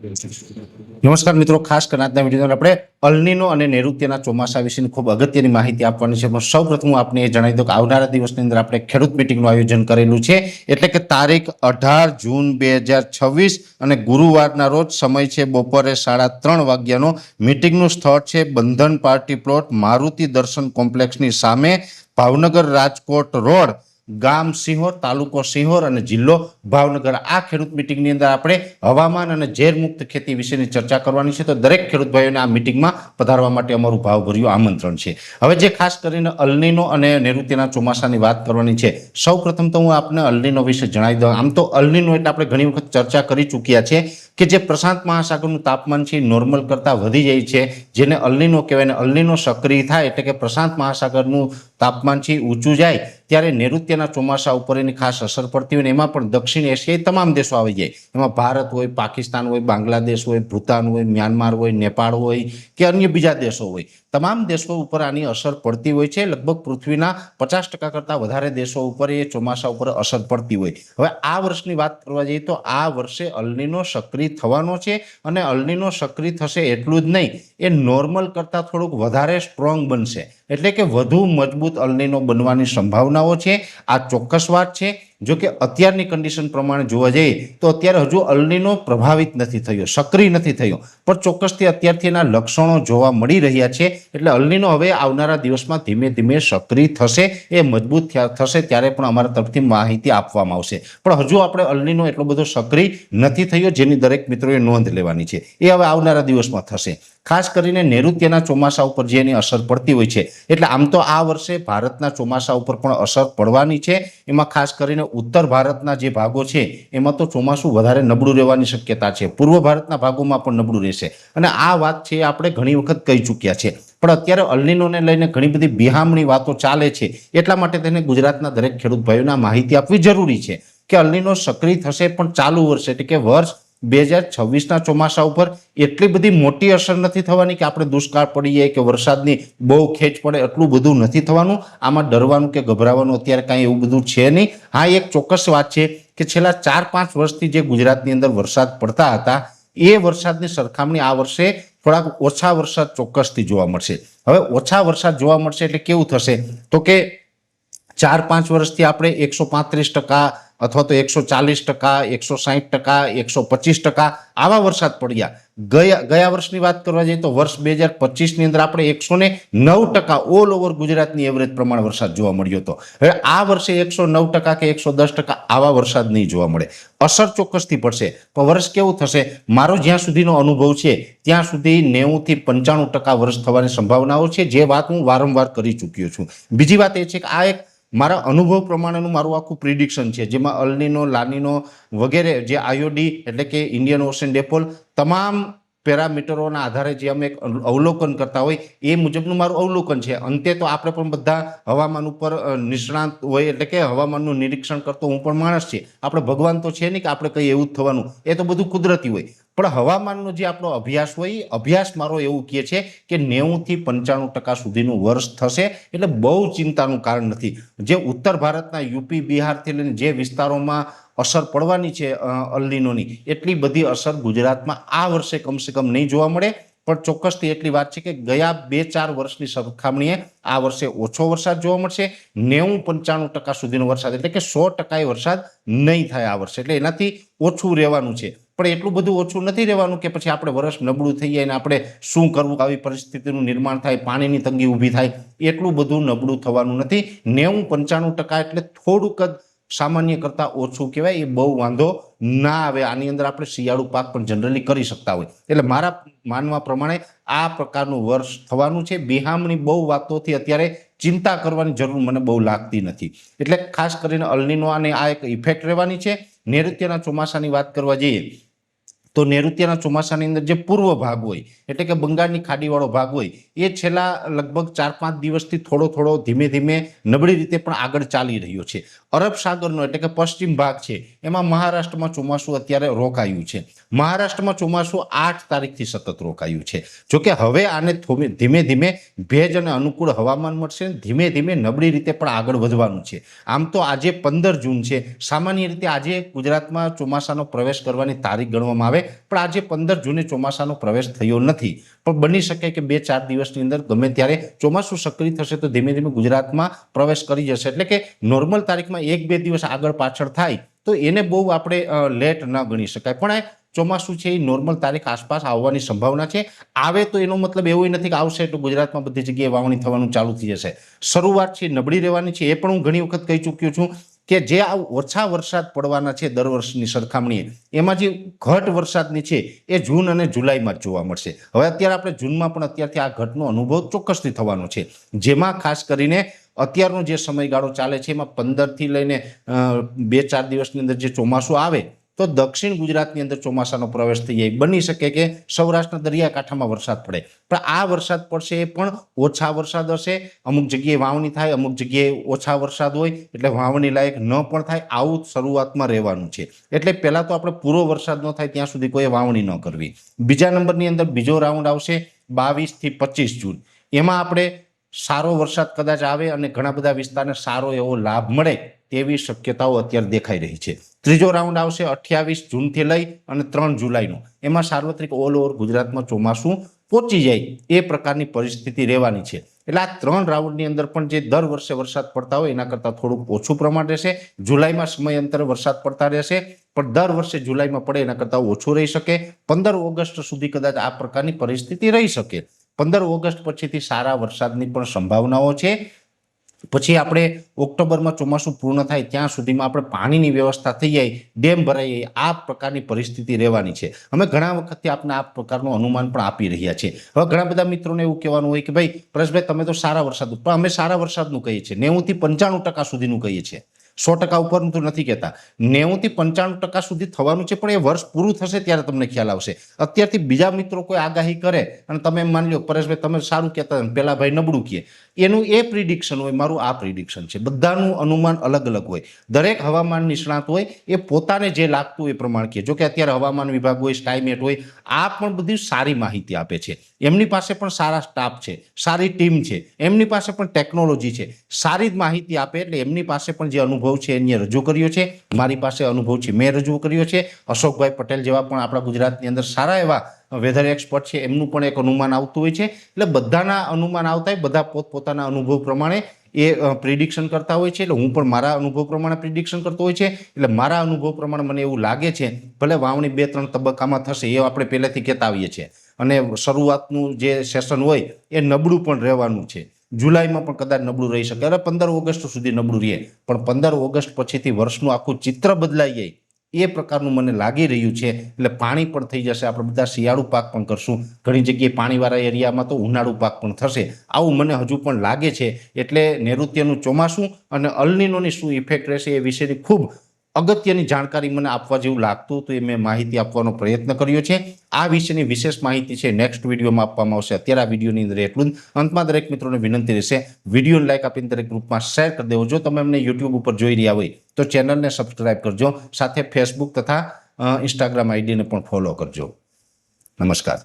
નમસ્કાર મિત્રો, ખાસ કરીને આજના વિડીયોમાં આપણે અલ્નીનો અને નૈઋત્યના ચોમાસા વિશેની ખૂબ અગત્યની માહિતી આપવાની છે. પણ સૌપ્રથમ આપને એ જણાવી દઉં કે આવનારા દિવસની અંદર આપણે ખેડૂત મિટિંગનું આયોજન કરેલું છે, એટલે કે તારીખ 18 જૂન 2026 અને ગુરુવારના રોજ સમય છે બપોરે 3:30 વાગ્યાનો. મિટિંગનું સ્થળ છે બંધન પાર્ટી પ્લોટ, મારુતિ દર્શન કોમ્પ્લેક્સની સામે, ભાવનગર રાજકોટ રોડ, ગામ સિંહોર, તાલુકો સિંહોર અને જિલ્લો ભાવનગર. આ ખેડૂત મિટિંગની અંદર આપણે હવામાન અને ઝેરમુક્ત ખેતી વિશેની ચર્ચા કરવાની છે. તો દરેક ખેડૂત ભાઈઓને આ મિટિંગમાં પધારવા માટે અમારું ભાવભર્યું આમંત્રણ છે. હવે જે ખાસ કરીને અલ્નીનો અને નૈઋત્યના ચોમાસાની વાત કરવાની છે, સૌપ્રથમ તો હું આપને અલ્નીનો વિશે જણાવી દઉં. આમ તો અલ્નીનો એટલે આપણે ઘણી વખત ચર્ચા કરી ચૂક્યા છે કે જે પ્રશાંત મહાસાગરનું તાપમાન છે નોર્મલ કરતાં વધી જાય છે, જેને અલ્નીનો કહેવાય. અને અલ્નીનો સક્રિય થાય એટલે કે પ્રશાંત મહાસાગરનું તાપમાન છે ઊંચું જાય ત્યારે નૈઋત્યના ચોમાસા ઉપર એની ખાસ અસર પડતી હોય. એમાં પણ દક્ષિણ એશિયાઈ તમામ દેશો આવી જાય. એમાં ભારત હોય, પાકિસ્તાન હોય, બાંગ્લાદેશ હોય, ભૂતાન હોય, મ્યાનમાર હોય, નેપાળ હોય કે અન્ય બીજા દેશો હોય, તમામ દેશો ઉપર આની અસર પડતી હોય છે. લગભગ પૃથ્વીના 50% કરતાં વધારે દેશો ઉપર એ ચોમાસા ઉપર અસર પડતી હોય. હવે આ વર્ષની વાત કરવા જઈએ તો આ વર્ષે અલ્નીનો સક્રિય થવાનો છે. અને અલ્નીનો સક્રિય થશે એટલું જ નહીં, એ નોર્મલ કરતાં થોડુંક વધારે સ્ટ્રોંગ બનશે, એટલે કે વધુ મજબૂત અલ્નીનો બનવાની સંભાવનાઓ છે. આ ચોક્કસ વાત છે. જો કે અત્યારની કન્ડિશન પ્રમાણે જોવા જઈએ તો અત્યારે હજુ અલ્નીનો પ્રભાવિત નથી થયો, સક્રિય નથી થયો, પણ ચોક્કસથી અત્યારથી એના લક્ષણો જોવા મળી રહ્યા છે. એટલે અલ્નીનો હવે આવનારા દિવસમાં ધીમે ધીમે સક્રિય થશે, એ મજબૂત થશે ત્યારે પણ અમારા તરફથી માહિતી આપવામાં આવશે. પણ હજુ આપણે અલ્નીનો એટલો બધો સક્રિય નથી થયો, જેની દરેક મિત્રોએ નોંધ લેવાની છે. એ હવે આવનારા દિવસમાં થશે. ખાસ કરીને નૈઋત્યના ચોમાસા ઉપર જે એની અસર પડતી હોય છે, એટલે આમ તો આ વર્ષે ભારતના ચોમાસા ઉપર પણ અસર પડવાની છે. એમાં ખાસ કરીને ઉત્તર ભારતના જે ભાગો છે એમાં તો ચોમાસું વધારે નબળું રહેવાની શક્યતા છે. પૂર્વ ભારતના ભાગોમાં પણ નબળું રહેશે. અને આ વાત છે આપણે ઘણી વખત કહી ચૂક્યા છે. પણ અત્યારે અલ્નીનોને લઈને ઘણી બધી બિહામણી વાતો ચાલે છે, એટલા માટે તેને ગુજરાતના દરેક ખેડૂત ભાઈઓને માહિતી આપવી જરૂરી છે કે અલ્નીનો સક્રિય થશે, પણ ચાલુ વર્ષે એટલે કે વર્ષ 2026ના ચોમાસા ઉપર એટલી બધી મોટી અસર નથી થવાની કે આપણે દુષ્કાળ પડી જાય કે વરસાદની બહુ ખેંચ પડે, એટલું બધું નથી થવાનું. આમાં ડરવાનું કે ગભરાવાનું અત્યારે કાંઈ એવું બધું છે નહીં. હા, એક ચોક્કસ વાત છે કે છેલ્લા 4-5 વર્ષથી જે ગુજરાતની અંદર વરસાદ પડતા હતા એ વરસાદની સરખામણી આ વર્ષે થોડાક ઓછા વરસાદ ચોક્કસથી જોવા મળશે. હવે ઓછા વરસાદ જોવા મળશે એટલે કેવું થશે તો કે 4-5 વર્ષથી આપણે 135% અથવા તો 140%, 160%, 125% આવા વરસાદ પડ્યા. ગયા વર્ષની વાત કરવા જઈએ તો વર્ષ 2025ની અંદર આપણે 109% ઓલ ઓવર ગુજરાતની એવરેજ પ્રમાણે વરસાદ જોવા મળ્યો હતો. હવે આ વર્ષે 109% કે 110% આવા વરસાદ નહીં જોવા મળે. અસર ચોક્કસથી પડશે, પણ વર્ષ કેવું થશે, મારો જ્યાં સુધીનો અનુભવ છે ત્યાં સુધી 90 થી 95% વર્ષ થવાની સંભાવનાઓ છે, જે વાત હું વારંવાર કરી ચૂક્યો છું. બીજી વાત એ છે કે આ એક મારા અનુભવ પ્રમાણેનું મારું આખું પ્રિડિક્શન છે, જેમાં અલ્નીનો, લાનીનો વગેરે જે આઈઓડી એટલે કે ઇન્ડિયન ઓશન ડિપોલ તમામ પેરામીટરોના આધારે જે અમે અવલોકન કરતા હોય એ મુજબનું મારું અવલોકન છે. અંતે તો આપણે પણ બધા હવામાન ઉપર નિષ્ણાંત હોય, એટલે કે હવામાનનું નિરીક્ષણ કરતો હું પણ માણસ છે. આપણે ભગવાન તો છે નહીં કે આપણે કંઈ એવું જ થવાનું, એ તો બધું કુદરતી હોય. પણ હવામાનનો જે આપણો અભ્યાસ હોય, અભ્યાસ મારો એવું કહે છે કે 90 થી 95% સુધીનું વર્ષ થશે, એટલે બહુ ચિંતાનું કારણ નથી. જે ઉત્તર ભારતના યુપી, બિહારથી લઈને જે વિસ્તારોમાં અસર પડવાની છે અલ્નીનોની, એટલી બધી અસર ગુજરાતમાં આ વર્ષે કમસે કમ નહીં જોવા મળે. પણ ચોક્કસથી એટલી વાત છે કે ગયા 2-4 વર્ષની સરખામણીએ આ વર્ષે ઓછો વરસાદ જોવા મળશે. 90-95% સુધીનો વરસાદ એટલે કે 100% વરસાદ નહીં થાય આ વર્ષે, એટલે એનાથી ઓછું રહેવાનું છે. પણ એટલું બધું ઓછું નથી રહેવાનું કે પછી આપણે વર્ષ નબળું થઈ જાય અને આપણે શું કરવું, આવી પરિસ્થિતિનું નિર્માણ થાય, પાણીની તંગી ઊભી થાય, એટલું બધું નબળું થવાનું નથી. 90-95% એટલે થોડુંક જ સામાન્ય કરતાં ઓછું કહેવાય. એ બહુ વાંધો ના આવે. આની અંદર આપણે શિયાળુ પાક પણ જનરલી કરી શકતા હોય. એટલે મારા માનવા પ્રમાણે આ પ્રકારનું વર્ષ થવાનું છે. બિહામણી બહુ વાતોથી અત્યારે ચિંતા કરવાની જરૂર મને બહુ લાગતી નથી. એટલે ખાસ કરીને અલ્નીનો અને આ એક ઇફેક્ટ રહેવાની છે. નૈઋત્યના ચોમાસાની વાત કરવા જઈએ તો નૈઋત્યના ચોમાસાની અંદર જે પૂર્વ ભાગ હોય એટલે કે બંગાળની ખાડીવાળો ભાગ હોય એ છેલ્લા લગભગ 4-5 દિવસથી થોડો થોડો ધીમે ધીમે નબળી રીતે પણ આગળ ચાલી રહ્યો છે. અરબ સાગરનો એટલે કે પશ્ચિમ ભાગ છે એમાં મહારાષ્ટ્રમાં ચોમાસું અત્યારે રોકાયું છે. મહારાષ્ટ્રમાં ચોમાસું 8 તારીખથી સતત રોકાયું છે. જોકે હવે આને ધીમે ધીમે ભેજ અને અનુકૂળ હવામાન મળશે, ધીમે ધીમે નબળી રીતે પણ આગળ વધવાનું છે. આમ તો આજે 15 જૂન છે. સામાન્ય રીતે આજે ગુજરાતમાં ચોમાસાનો પ્રવેશ કરવાની તારીખ ગણવામાં આવે હોય, પણ આજે 15 જૂને ચોમાસાનો પ્રવેશ થયો નથી, પણ બની શકે કે 2-4 દિવસની અંદર ગમે ત્યારે ચોમાસું સક્રિય થશે તો ધીમે ધીમે ગુજરાતમાં પ્રવેશ કરી જશે. એટલે કે નોર્મલ તારીખમાં 1-2 દિવસ આગળ પાછળ થાય તો એને બહુ આપણે લેટ ન ગણી શકાય, પણ આ ચોમાસું છે એ નોર્મલ તારીખ આસપાસ આવવાની સંભાવના છે. આવે તો એનો મતલબ એવો નથી કે આવશે તો ગુજરાતમાં બધી જગ્યાએ વાવણી થવાનું ચાલુ થઈ જશે. શરૂઆત છે નબળી રહેવાની છે. એ પણ હું ઘણી વખત કહી ચૂક્યો છું કે જે આ ઓછા વરસાદ પડવાના છે દર વર્ષની સરખામણીએ, એમાં જે ઘટ વરસાદની છે એ જૂન અને જુલાઈમાં જ જોવા મળશે. હવે અત્યારે આપણે જૂનમાં પણ અત્યારથી આ ઘટનો અનુભવ ચોક્કસથી થવાનો છે, જેમાં ખાસ કરીને અત્યારનો જે સમયગાળો ચાલે છે એમાં 15થી લઈને 2-4 દિવસની અંદર જે ચોમાસું આવે તો દક્ષિણ ગુજરાતની અંદર ચોમાસાનો પ્રવેશ થઈ જાય. બની શકે કે સૌરાષ્ટ્રના દરિયાકાંઠામાં વરસાદ પડે, પણ આ વરસાદ પડશે એ પણ ઓછા વરસાદ હશે. અમુક જગ્યાએ વાવણી થાય, અમુક જગ્યાએ ઓછા વરસાદ હોય એટલે વાવણી લાયક ન પણ થાય. આવું શરૂઆતમાં રહેવાનું છે. એટલે પહેલાં તો આપણે પૂરો વરસાદ ન થાય ત્યાં સુધી કોઈ વાવણી ન કરવી. બીજા નંબરની અંદર બીજો રાઉન્ડ આવશે 22 થી 25 જૂન. એમાં આપણે સારો વરસાદ કદાચ આવે અને ઘણા બધા વિસ્તારને સારો એવો લાભ મળે તેવી શક્યતાઓ અત્યારે દેખાઈ રહી છે. ત્રીજો રાઉન્ડ આવશે 28 જૂનથી લઈ અને 3 જુલાઈનો. એમાં સાર્વત્રિક ઓલ ઓવર ગુજરાતમાં ચોમાસું પહોંચી જાય એ પ્રકારની પરિસ્થિતિ રહેવાની છે. એટલે આ 3 રાઉન્ડની અંદર પણ જે દર વર્ષે વરસાદ પડતા હોય એના કરતાં થોડુંક ઓછું પ્રમાણ રહેશે. જુલાઈમાં સમયાંતરે વરસાદ પડતા રહેશે, પણ દર વર્ષે જુલાઈમાં પડે એના કરતાં ઓછું રહી શકે. 15 ઓગસ્ટ સુધી કદાચ આ પ્રકારની પરિસ્થિતિ રહી શકે. 15 ઓગસ્ટ પછીથી સારા વરસાદની પણ સંભાવનાઓ છે. પછી આપણે ઓક્ટોબરમાં ચોમાસું પૂર્ણ થાય ત્યાં સુધીમાં આપણે પાણીની વ્યવસ્થા થઈ જાય, ડેમ ભરાઈ જાય, આ પ્રકારની પરિસ્થિતિ રહેવાની છે. અમે ઘણા વખતથી આપણે આ પ્રકારનું અનુમાન પણ આપી રહ્યા છીએ. હવે ઘણા બધા મિત્રોને એવું કહેવાનું હોય કે ભાઈ પરેશભાઈ તમે તો સારા વરસાદ, પણ અમે સારા વરસાદનું કહીએ છીએ, 90 થી 95% સુધીનું કહીએ છીએ, 100% ઉપરનું તો નથી કહેતા. 90 થી 95% સુધી થવાનું છે, પણ એ વર્ષ પૂરું થશે ત્યારે તમને ખ્યાલ આવશે. અત્યારથી બીજા મિત્રો કોઈ આગાહી કરે અને તમે એમ માની લો પરેશભાઈ તમે સારું કહેતા પેલા ભાઈ નબળું કહે, એનું એ પ્રિડિક્શન હોય, મારું આ પ્રિડિક્શન છે. બધાનું અનુમાન અલગ અલગ હોય. દરેક હવામાન નિષ્ણાત હોય એ પોતાને જે લાગતું હોય એ પ્રમાણે કહે. જો કે અત્યારે હવામાન વિભાગ હોય, સ્કાયમેટ હોય, આ પણ બધી સારી માહિતી આપે છે. એમની પાસે પણ સારા સ્ટાફ છે, સારી ટીમ છે, એમની પાસે પણ ટેકનોલોજી છે, સારી જ માહિતી આપે. એટલે એમની પાસે પણ જે અનુભવ છે એને રજૂ કર્યો છે. મારી પાસે અનુભવ છે, મેં રજૂ કર્યો છે. અશોકભાઈ પટેલ જેવા પણ આપણા ગુજરાતની અંદર સારા એવા વેધર એક્સપર્ટ છે, એમનું પણ એક અનુમાન આવતું હોય છે. એટલે બધાના અનુમાન આવતા હોય, બધા પોતપોતાના અનુભવ પ્રમાણે એ પ્રિડિક્શન કરતા હોય છે. એટલે હું પણ મારા અનુભવ પ્રમાણે પ્રિડિક્શન કરતો હોય છે. એટલે મારા અનુભવ પ્રમાણે મને એવું લાગે છે ભલે વાવણી 2-3 તબક્કામાં થશે એ આપણે પહેલેથી કહેતા આવીએ છીએ, અને શરૂઆતનું જે સેશન હોય એ નબળું પણ રહેવાનું છે. જુલાઈમાં પણ કદાચ નબળું રહી શકે, અરે 15 ઓગસ્ટ સુધી નબળું રહે, પણ 15 ઓગસ્ટ પછીથી વર્ષનું આખું ચિત્ર બદલાઈ જાય એ પ્રકારનું મને લાગી રહ્યું છે. એટલે પાણી પણ થઈ જશે, આપણે બધા શિયાળુ પાક પણ કરશું, ઘણી જગ્યાએ પાણીવાળા એરિયામાં તો ઉનાળુ પાક પણ થશે, આવું મને હજુ પણ લાગે છે. એટલે નૈઋત્યનું ચોમાસું અને અલ્નીનોની શું ઇફેક્ટ રહેશે એ વિશેની ખૂબ અગત્યની જાણકારી મને આપવા જેવું લાગતું હતું, એ મેં માહિતી આપવાનો પ્રયત્ન કર્યો છે. આ વિશેની વિશેષ માહિતી છે નેક્સ્ટ વિડીયોમાં આપવામાં આવશે. અત્યારે આ વિડીયોની અંદર એટલું જ. અંતમાં દરેક મિત્રોને વિનંતી રહેશે વિડીયોને લાઈક આપીને દરેક ગ્રુપમાં શેર કરી દેવો. જો તમે અમને યુટ્યુબ ઉપર જોઈ રહ્યા હોય તો ચેનલને સબસ્ક્રાઈબ કરજો, સાથે ફેસબુક તથા ઇન્સ્ટાગ્રામ આઈડીને પણ ફોલો કરજો. નમસ્કાર.